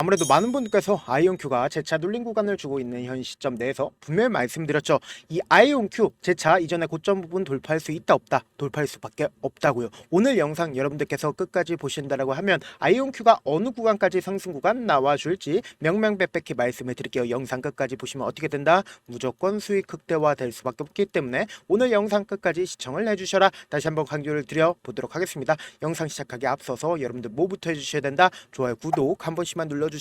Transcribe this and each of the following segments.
아무래도 많은 분들께서 아이온큐가 재차 눌린 구간을 주고 있는 현 시점 내에서 분명히 말씀드렸죠. 이 아이온큐 재차 이전의 고점 부분 돌파할 수 있다 없다, 돌파할 수밖에 없다고요. 오늘 영상 여러분들께서 끝까지 보신다라고 하면 아이온큐가 어느 구간까지 상승 구간 나와줄지 명명백백히 말씀을 드릴게요. 영상 끝까지 보시면 어떻게 된다? 무조건 수익 극대화 될 수밖에 없기 때문에 오늘 영상 끝까지 시청을 해주셔라. 다시 한번 강조를 드려보도록 하겠습니다. 영상 시작하기 앞서서 여러분들 뭐부터 해주셔야 된다? 좋아요, 구독 한 번씩만 눌러주시길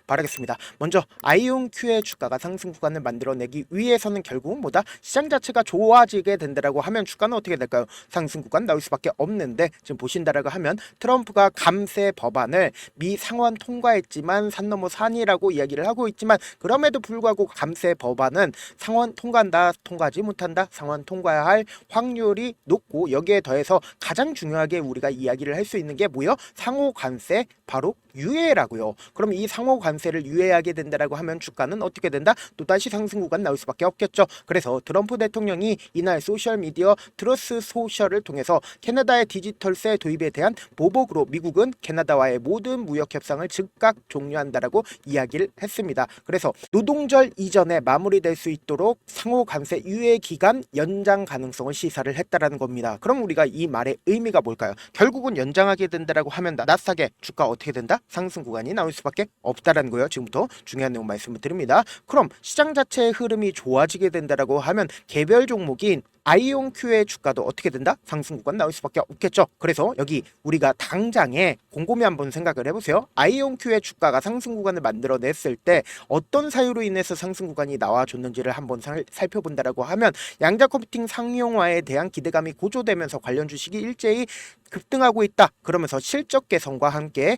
바라겠습니다. 먼저 아이온큐의 주가가 상승 구간을 만들어내기 위해서는 결국은 뭐다? 시장 자체가 좋아지게 된다라고 하면 주가는 어떻게 될까요? 상승 구간 나올 수밖에 없는데 지금 보신다라고 하면 트럼프가 감세 법안을 미 상원 통과했지만 산 넘어 산이라고 이야기를 하고 있지만 그럼에도 불구하고 감세 법안은 상원 통과한다, 통과하지 못한다, 상원 통과해야 할 확률이 높고 여기에 더해서 가장 중요하게 우리가 이야기를 할 수 있는 게 뭐요? 상호 관세, 바로 유예라고요. 그럼 이 상호 관세를 유예하게 된다라고 하면 주가는 어떻게 된다? 또다시 상승 구간 나올 수밖에 없겠죠. 그래서 트럼프 대통령이 이날 소셜 미디어 트루스 소셜을 통해서 캐나다의 디지털세 도입에 대한 보복으로 미국은 캐나다와의 모든 무역 협상을 즉각 종료한다라고 이야기를 했습니다. 그래서 노동절 이전에 마무리될 수 있도록 상호 관세 유예 기간 연장 가능성을 시사를 했다라는 겁니다. 그럼 우리가 이 말의 의미가 뭘까요? 결국은 연장하게 된다라고 하면 나스닥의 주가 어떻게 된다? 상승 구간이 나올 수밖에 없다라는 거예요. 지금부터 중요한 내용 말씀을 드립니다. 그럼 시장 자체의 흐름이 좋아지게 된다라고 하면 개별 종목인 아이온큐의 주가도 어떻게 된다? 상승 구간 나올 수밖에 없겠죠. 그래서 여기 우리가 당장에 곰곰이 한번 생각을 해보세요. 아이온큐의 주가가 상승 구간을 만들어냈을 때 어떤 사유로 인해서 상승 구간이 나와줬는지를 한번 살펴본다라고 하면 양자 컴퓨팅 상용화에 대한 기대감이 고조되면서 관련 주식이 일제히 급등하고 있다. 그러면서 실적 개선과 함께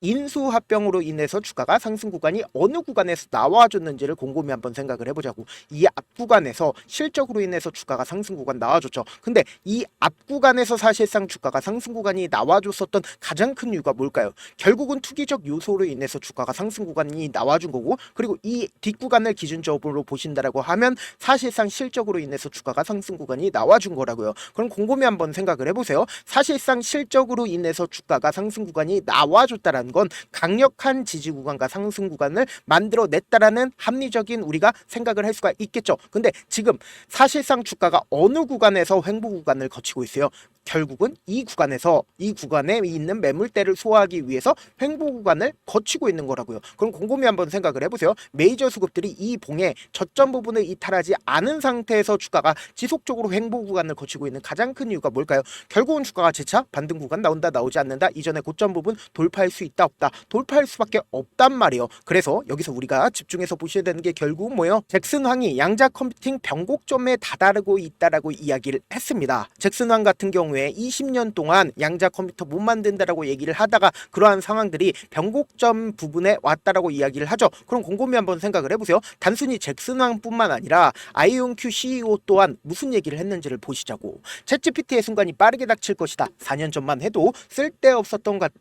인수합병으로 인해서 주가가 상승 구간이 어느 구간에서 나와줬는지를 곰곰이 한번 생각을 해보자고. 이 앞 구간에서 실적으로 인해서 주가가 상승 구간 나와줬죠. 근데 이 앞 구간에서 사실상 주가가 상승 구간이 나와줬었던 가장 큰 이유가 뭘까요? 결국은 투기적 요소로 인해서 주가가 상승 구간이 나와준 거고, 그리고 이 뒷구간을 기준적으로 보신다라고 하면 사실상 실적으로 인해서 주가가 상승 구간이 나와준 거라고요. 그럼 곰곰이 한번 생각을 해보세요. 사실상 실적으로 인해서 주가가 상승 구간이 나와줬다라는 건 강력한 지지 구간과 상승 구간을 만들어냈다라는 합리적인 우리가 생각을 할 수가 있겠죠. 근데 지금 사실상 주가가 어느 구간에서 횡보 구간을 거치고 있어요? 결국은 이 구간에 있는 매물대를 소화하기 위해서 횡보 구간을 거치고 있는 거라고요. 그럼 곰곰이 한번 생각을 해보세요. 메이저 수급들이 이 봉의 저점 부분을 이탈하지 않은 상태에서 주가가 지속적으로 횡보 구간을 거치고 있는 가장 큰 이유가 뭘까요? 결국은 주가가 재차 반등 구간 나온다, 나오지 않는다, 이전의 고점 부분 돌파할 수 있다, 없다, 돌파할 수밖에 없단 말이에요. 그래서 여기서 우리가 집중해서 보셔야 되는 게 결국은 뭐예요? 잭슨 황이 양자 컴퓨팅 변곡점에 다다르고 있다라고 이야기를 했습니다. 잭슨 황 같은 경우에 20년 동안 양자 컴퓨터 못 만든다라고 얘기를 하다가 그러한 상황들이 변곡점 부분에 왔다라고 이야기를 하죠. 그럼 곰곰이 한번 생각을 해보세요. 단순히 잭슨 황뿐만 아니라 아이온큐 CEO 또한 무슨 얘기를 했는지를 보시자고. 챗GPT의 순간이 빠르게 닥칠 것이다. 4년 전만 해도 쓸데없었던 것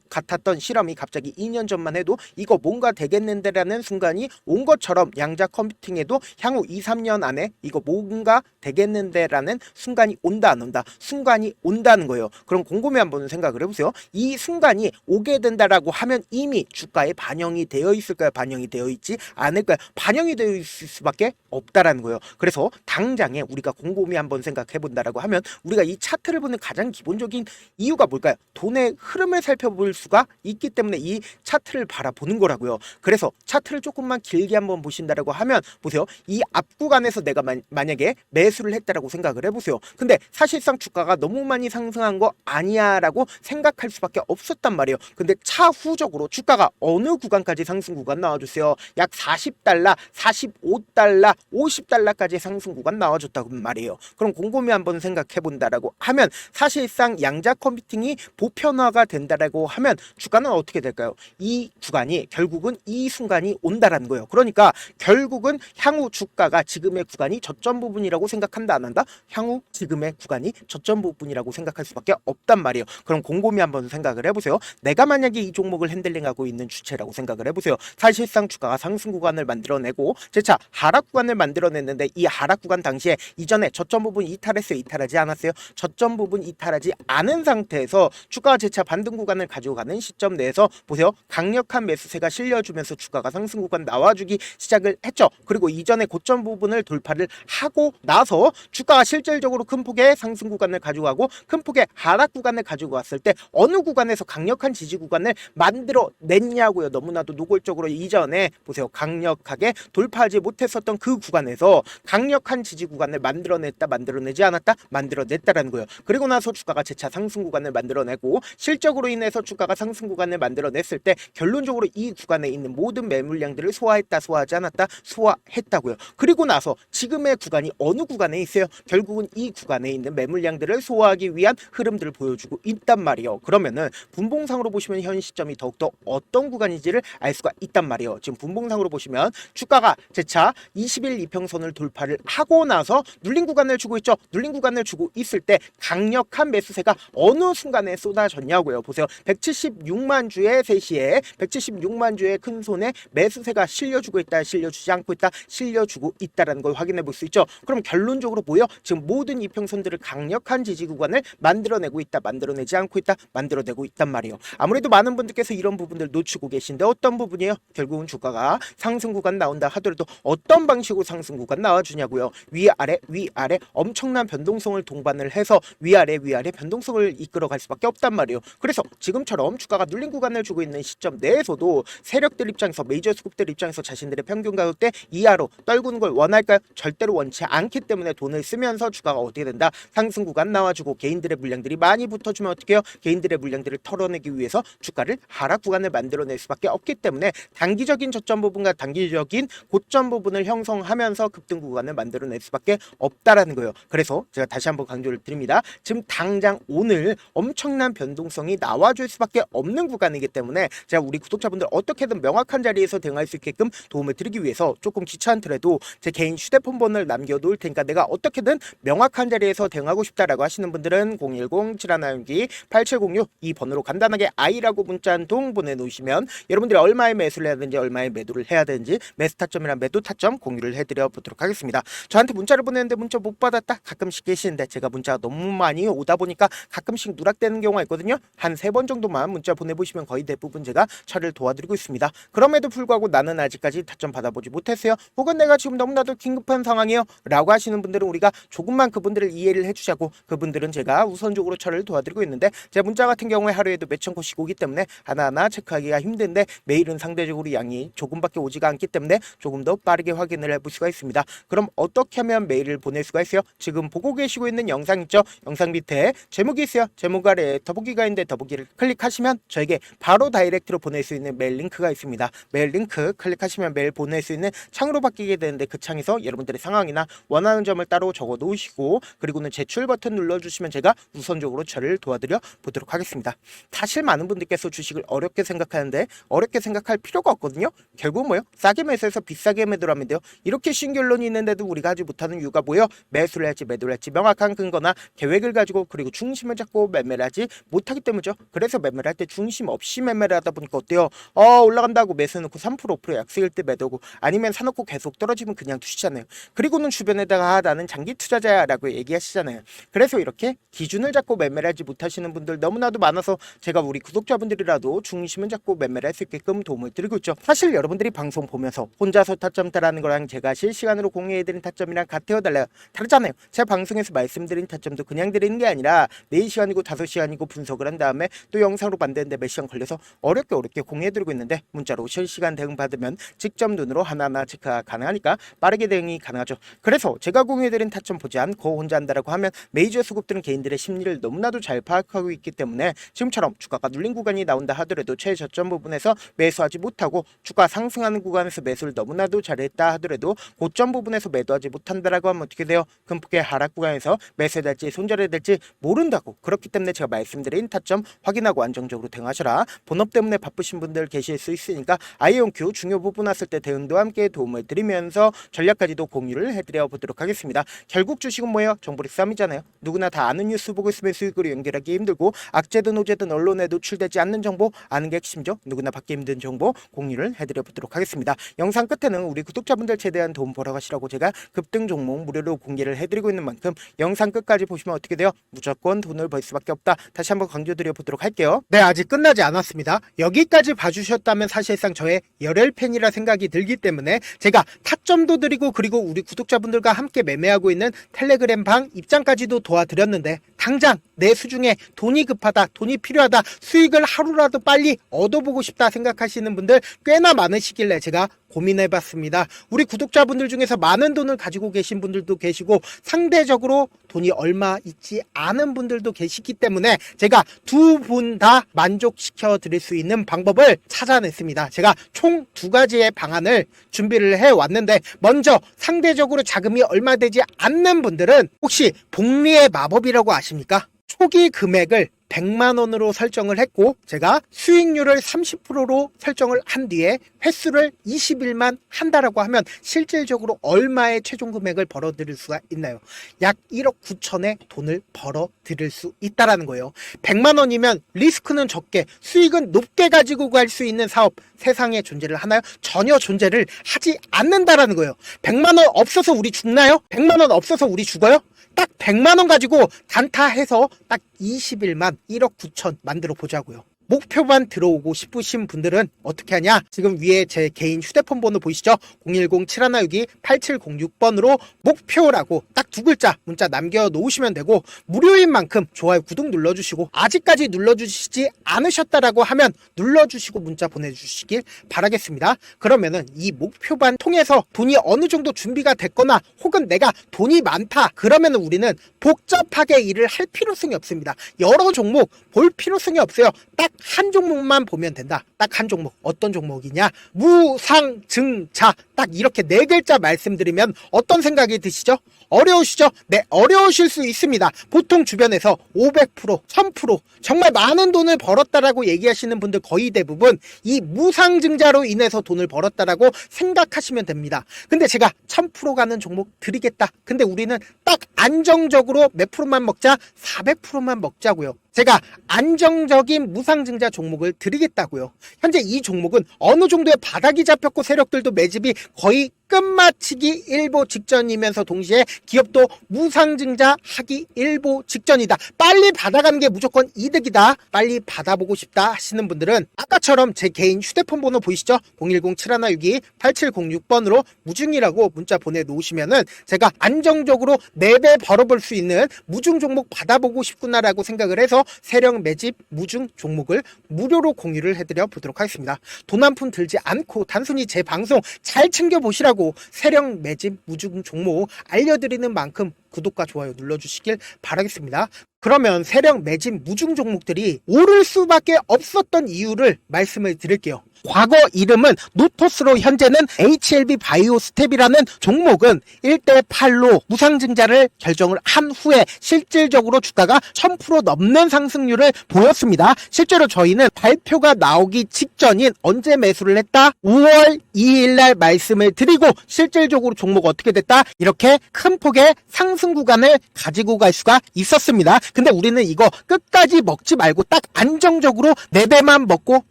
같았던 실험이 갑자기 2년 전만 해도 이거 뭔가 되겠는데라는 순간이 온 것처럼 양자 컴퓨팅에도 향후 2, 3년 안에 이거 뭔가 되겠는데라는 순간이 온다, 안 온다? 순간이 온다는 거예요. 그럼 곰곰이 한번 생각을 해보세요. 이 순간이 오게 된다라고 하면 이미 주가에 반영이 되어 있을까요? 반영이 되어 있지 않을까요? 반영이 되어 있을 수밖에 없다라는 거예요. 그래서 당장에 우리가 곰곰이 한번 생각해 본다라고 하면 우리가 이 차트를 보는 가장 기본적인 이유가 뭘까요? 돈의 흐름을 살펴볼 수가 있기 때문에 이 차트를 바라보는 거라고요. 그래서 차트를 조금만 길게 한번 보신다라고 하면 보세요. 이 앞 구간에서 내가 만약에 매수를 했다라고 생각을 해보세요. 근데 사실상 주가가 너무 많이 상승한 거 아니야 라고 생각할 수밖에 없었단 말이에요. 근데 차후적으로 주가가 어느 구간까지 상승 구간 나와줬어요? 약 40달러, 45달러, 50달러까지 상승 구간 나와줬다고 말이에요. 그럼 곰곰이 한번 생각해 본다라고 하면 사실상 양자 컴퓨팅이 보편화가 된다라고 하면 주가는 어떻게 될까요? 이 구간이 결국은 이 순간이 온다라는 거예요. 그러니까 결국은 향후 주가가 지금의 구간이 저점 부분이라고 생각한다, 안 한다? 향후 지금의 이전의 구간이 저점 부분이라고 생각할 수밖에 없단 말이에요. 그럼 곰곰이 한번 생각을 해보세요. 내가 만약에 이 종목을 핸들링하고 있는 주체라고 생각을 해보세요. 사실상 주가가 상승 구간을 만들어내고 재차 하락 구간을 만들어냈는데 이 하락 구간 당시에 이전에 저점 부분 이탈했어요? 이탈하지 않았어요? 저점 부분 이탈하지 않은 상태에서 주가가 재차 반등 구간을 가지고 가는 시점 내에서 보세요. 강력한 매수세가 실려주면서 주가가 상승 구간 나와주기 시작을 했죠. 그리고 이전에 고점 부분을 돌파를 하고 나서 주가가 실질적으로 큰 폭의 상승 구간을 가지고 가고 큰 폭의 하락 구간을 가지고 왔을 때 어느 구간에서 강력한 지지 구간을 만들어냈냐고요. 너무나도 노골적으로 이전에 보세요. 강력하게 돌파하지 못했었던 그 구간에서 강력한 지지 구간을 만들어냈다, 만들어내지 않았다, 만들어냈다라는 거예요. 그리고 나서 주가가 재차 상승 구간을 만들어내고 실적으로 인해서 주가가 상승 구간을 만들어냈을 때 결론적으로 이 구간에 있는 모든 매물량들을 소화했다, 소화하지 않았다, 소화했다고요. 그리고 나서 지금의 구간이 어느 구간에 있어요? 결국은 이 구간에 있는 매물량들을 소화하기 위한 흐름들을 보여주고 있단 말이에요. 그러면은 분봉상으로 보시면 현 시점이 더욱더 어떤 구간인지를 알 수가 있단 말이에요. 지금 분봉상으로 보시면 주가가 재차 20일 이평선을 돌파를 하고 나서 눌린 구간을 주고 있죠. 눌린 구간을 주고 있을 때 강력한 매수세가 어느 순간에 쏟아졌냐고요. 보세요. 176만 주의 3시에 176만 주의 큰 손에 매수세가 실려주고 있다, 실려주지 않고 있다, 실려주고 있다라는 걸 확인해 볼 수 있죠. 그럼 결론적으로 뭐예요? 지금 모든 이평선들을 강력한 지지 구간을 만들어내고 있다, 만들어내지 않고 있다, 만들어내고 있단 말이에요. 아무래도 많은 분들께서 이런 부분들 놓치고 계신데 어떤 부분이에요? 결국은 주가가 상승 구간 나온다 하더라도 어떤 방식으로 상승 구간 나와주냐고요. 위아래 위아래 엄청난 변동성을 동반을 해서 위아래 위아래 변동성을 이끌어갈 수밖에 없단 말이에요. 그래서 지금처럼 주가가 눌린 구간을 주고 있는 시점 내에서도 세력들 입장에서 메이저 수급들 입장에서 자신들의 평균 가격대 이하로 떨구는 걸 원할까요? 절대로 원치 않기 때문에 돈을 쓰면서 주가가 어떻게 된다? 상승 구간 나와주고 개인들의 물량들이 많이 붙어주면 어떻게 해요? 개인들의 물량들을 털어내기 위해서 주가를 하락 구간을 만들어낼 수밖에 없기 때문에 단기적인 저점 부분과 단기적인 고점 부분을 형성하면서 급등 구간을 만들어낼 수밖에 없다라는 거예요. 그래서 제가 다시 한번 강조를 드립니다. 지금 당장 오늘 엄청난 변동성이 나와줄 수밖에 없는 구간이기 때문에 제가 우리 구독자분들 어떻게든 명확한 자리에서 대응할 수 있게끔 도움을 드리기 위해서 조금 귀찮더라도 제 개인 휴대폰 번호를 남겨놓을 테니까 내가 어떻게든 명확한 자리에서 대응하고 싶다라고 하시는 분들은 010-7196-8706 이 번호로 간단하게 I라고 문자 한 통 보내놓으시면 여러분들이 얼마의 매수를 해야 되는지 얼마의 매도를 해야 되는지 매수 타점이랑 매도 타점 공유를 해드려 보도록 하겠습니다. 저한테 문자를 보냈는데 문자 못 받았다 가끔씩 계시는데 제가 문자가 너무 많이 오다 보니까 가끔씩 누락되는 경우가 있거든요. 한 3번 정도만 문자 보내보시면 거의 대부분 제가 처리를 도와드리고 있습니다. 그럼에도 불구하고 나는 아직까지 타점 받아보지 못했어요. 혹은 내가 지금 너무나도 긴급한 상황이에요 라고 하시는 분들은 우리가 조금만 그분들을 이해를 해주자고 그분들은 제가 우선적으로 처리를 도와드리고 있는데 제 문자 같은 경우에 하루에도 몇천 건씩 오기 때문에 하나하나 체크하기가 힘든데 메일은 상대적으로 양이 조금밖에 오지가 않기 때문에 조금 더 빠르게 확인을 해볼 수가 있습니다. 그럼 어떻게 하면 메일을 보낼 수가 있어요? 지금 보고 계시고 있는 영상 있죠? 영상 밑에 제목이 있어요. 제목 아래에 더보기가 있는데 더보기를 클릭하시면 저에게 바로 다이렉트로 보낼 수 있는 메일 링크가 있습니다. 메일 링크 클릭하시면 메일 보낼 수 있는 창으로 바뀌게 되는데 그 창에서 여러분들의 상황이나 원하는 점을 따로 적어 놓으시고 그리고는 제출 버튼 눌러주시면 제가 우선적으로 처리를 도와드려 보도록 하겠습니다. 사실 많은 분들께서 주식을 어렵게 생각하는데 어렵게 생각할 필요가 없거든요. 결국 뭐예요? 싸게 매수해서 비싸게 매도를 하면 돼요. 이렇게 쉬운 결론이 있는데도 우리가 하지 못하는 이유가 뭐예요? 매수를 할지 매도를 할지 명확한 근거나 계획을 가지고 그리고 중심을 잡고 매매를 하지 못하기 때문이죠. 그래서 매매를 할 때 중심 없이 매매를 하다 보니까 어때요? 올라간다고 매수해놓고 3% 5% 약세일 때 매도고 아니면 사놓고 계속 떨어지면 그냥 두시잖아요. 그리고는 주변에다가 나는 장기 투자자야 라고 얘기하시잖아요. 그래서 이렇게 기준을 잡고 매매를 하지 못하시는 분들 너무나도 많아서 제가 우리 구독자분들이라도 중심을 잡고 매매를 할 수 있게끔 도움을 드리고 있죠. 사실 여러분들이 방송 보면서 혼자서 타점 따라는 거랑 제가 실시간으로 공유해드린 타점이랑 같아요 달라요? 다르잖아요. 제가 방송에서 말씀드린 타점도 그냥 드리는 게 아니라 4시간이고 5시간이고 분석을 한 다음에 또 영상으로 만드는데 몇 시간 걸려서 어렵게 공유해드리고 있는데 문자로 실시간 대응 받으면 직접 눈으로 하나하나 체크가 가능하니까 빠르게 대응이 가능하죠. 그래서 제가 공유해드린 타점 보지 않고 혼자 한다라고 하면 메이저 수급들은 개인들의 심리를 너무나도 잘 파악하고 있기 때문에 지금처럼 주가가 눌린 구간이 나온다 하더라도 최저점 부분에서 매수하지 못하고 주가 상승하는 구간에서 매수를 너무나도 잘했다 하더라도 고점 부분에서 매도하지 못한다라고 하면 어떻게 돼요? 큰 폭의 하락 구간에서 매수해야 될지 손절해야 될지 모른다고. 그렇기 때문에 제가 말씀드린 타점 확인하고 안정적으로 대응하셔라. 본업 때문에 바쁘신 분들 계실 수 있으니까 아이온큐 중요 부분 왔을 때 대응도 함께 도움을 드리면서 전략까지도 공유를 해드려 보도록 하겠습니다. 결국 주식은 뭐예요? 정보 버블이 싸움이잖아요. 누구나 다 아는 뉴스 보고 있으면 수익으로 연결하기 힘들고 악재든 호재든 언론에 노출되지 않는 정보 아는 게 핵심이죠. 누구나 받기 힘든 정보 공유를 해드려 보도록 하겠습니다. 영상 끝에는 우리 구독자분들 최대한 돈 벌어가시라고 제가 급등 종목 무료로 공개를 해드리고 있는 만큼 영상 끝까지 보시면 어떻게 돼요? 무조건 돈을 벌 수밖에 없다. 다시 한번 강조드려 보도록 할게요. 네, 아직 끝나지 않았습니다. 여기까지 봐주셨다면 사실상 저의 열혈 팬이라 생각이 들기 때문에 제가 타점도 드리고 그리고 우리 구독자분들과 함께 매매하고 있는 텔레그램 방 입장까지도 도와드렸는데 당장 내 수중에 돈이 급하다, 돈이 필요하다, 수익을 하루라도 빨리 얻어보고 싶다 생각하시는 분들 꽤나 많으시길래 제가 고민해봤습니다. 우리 구독자분들 중에서 많은 돈을 가지고 계신 분들도 계시고 상대적으로 돈이 얼마 있지 않은 분들도 계시기 때문에 제가 두 분 다 만족시켜 드릴 수 있는 방법을 찾아냈습니다. 제가 총 두 가지의 방안을 준비를 해왔는데 먼저 상대적으로 자금이 얼마 되지 않는 분들은 혹시 복리의 마법이라고 아십니까? 초기 금액을 100만원으로 설정을 했고 제가 수익률을 30%로 설정을 한 뒤에 횟수를 20일만 한다라고 하면 실질적으로 얼마의 최종 금액을 벌어들일 수가 있나요? 약 1억 9천의 돈을 벌어들일 수 있다라는 거예요. 100만원이면 리스크는 적게 수익은 높게 가지고 갈 수 있는 사업 세상에 존재를 하나요? 전혀 존재를 하지 않는다라는 거예요. 100만원 없어서 우리 죽나요? 100만원 없어서 우리 죽어요? 딱 100만원 가지고 단타해서 딱 20일만 1억 9천 만들어 보자고요. 목표만 들어오고 싶으신 분들은 어떻게 하냐? 지금 위에 제 개인 휴대폰 번호 보이시죠? 010-7162-8706번으로 목표라고 딱 두 글자 문자 남겨놓으시면 되고 무료인 만큼 좋아요, 구독 눌러주시고 아직까지 눌러주시지 않으셨다라고 하면 눌러주시고 문자 보내주시길 바라겠습니다. 그러면은 이 목표반 통해서 돈이 어느 정도 준비가 됐거나 혹은 내가 돈이 많다 그러면은 우리는 복잡하게 일을 할 필요성이 없습니다. 여러 종목 볼 필요성이 없어요. 딱 한 종목만 보면 된다. 딱 한 종목. 어떤 종목이냐? 무상증자. 딱 이렇게 네 글자 말씀드리면 어떤 생각이 드시죠? 어려우시죠? 네, 어려우실 수 있습니다. 보통 주변에서 500%, 1000% 정말 많은 돈을 벌었다라고 얘기하시는 분들 거의 대부분 이 무상증자로 인해서 돈을 벌었다라고 생각하시면 됩니다. 근데 제가 1000% 가는 종목 드리겠다. 근데 우리는 딱 안정적으로 몇 프로만 먹자? 400%만 먹자고요. 제가 안정적인 무상증자 종목을 드리겠다고요. 현재 이 종목은 어느 정도의 바닥이 잡혔고 세력들도 매집이 거의 끝마치기 일보 직전이면서 동시에 기업도 무상증자 하기 일보 직전이다. 빨리 받아가는 게 무조건 이득이다. 빨리 받아보고 싶다 하시는 분들은 아까처럼 제 개인 휴대폰 번호 보이시죠? 010-7162-8706번으로 무중이라고 문자 보내놓으시면은 제가 안정적으로 4배 벌어볼 수 있는 무중 종목 받아보고 싶구나라고 생각을 해서 세력 매집 무중 종목을 무료로 공유를 해드려 보도록 하겠습니다. 돈 한 푼 들지 않고 단순히 제 방송 잘 챙겨보시라고 세력 매집 무중 종목 알려드리는 만큼 구독과 좋아요 눌러주시길 바라겠습니다. 그러면 세력 매집 무중 종목들이 오를 수밖에 없었던 이유를 말씀을 드릴게요. 과거 이름은 노토스로 현재는 HLB 바이오스텝이라는 종목은 1대8로 무상증자를 결정을 한 후에 실질적으로 주가가 1000% 넘는 상승률을 보였습니다. 실제로 저희는 발표가 나오기 직전인 언제 매수를 했다? 5월 2일날 말씀을 드리고 실질적으로 종목 어떻게 됐다? 이렇게 큰 폭의 상승 구간을 가지고 갈 수가 있었습니다. 근데 우리는 이거 끝까지 먹지 말고 딱 안정적으로 4배만 먹고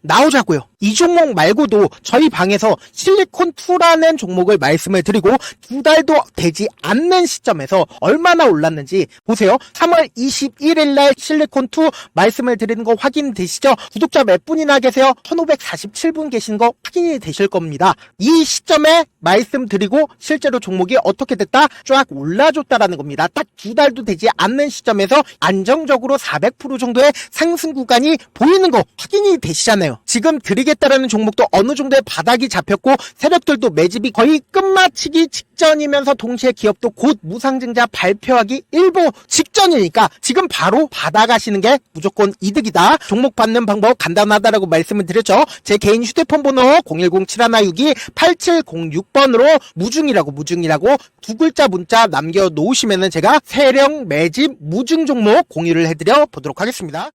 나오자고요. 이 종목 말고도 저희 방에서 실리콘2라는 종목을 말씀을 드리고 2달도 되지 않는 시점에서 얼마나 올랐는지 보세요. 3월 21일 날 실리콘2 말씀을 드리는 거 확인되시죠? 구독자 몇 분이나 계세요? 1547분 계신 거 확인이 되실 겁니다. 이 시점에 말씀드리고 실제로 종목이 어떻게 됐다? 쫙 올라줬다라는 겁니다. 딱 2달도 되지 않는 시점에서 안정적으로 400% 정도의 상승 구간이 보이는 거 확인이 되시잖아요. 지금 드리겠다라는 종목도 어느 정도의 바닥이 잡혔고 세력들도 매집이 거의 끝마치기 직전이면서 동시에 기업도 곧 무상증자 발표하기 일보 직전이니까 지금 바로 받아가시는 게 무조건 이득이다. 종목 받는 방법 간단하다라고 말씀을 드렸죠. 제 개인 휴대폰 번호 010-7162-8706번으로 무중이라고 두 글자 문자 남겨놓으시면은 제가 세력 매집 무중 종목 공유를 해드려 보도록 하겠습니다.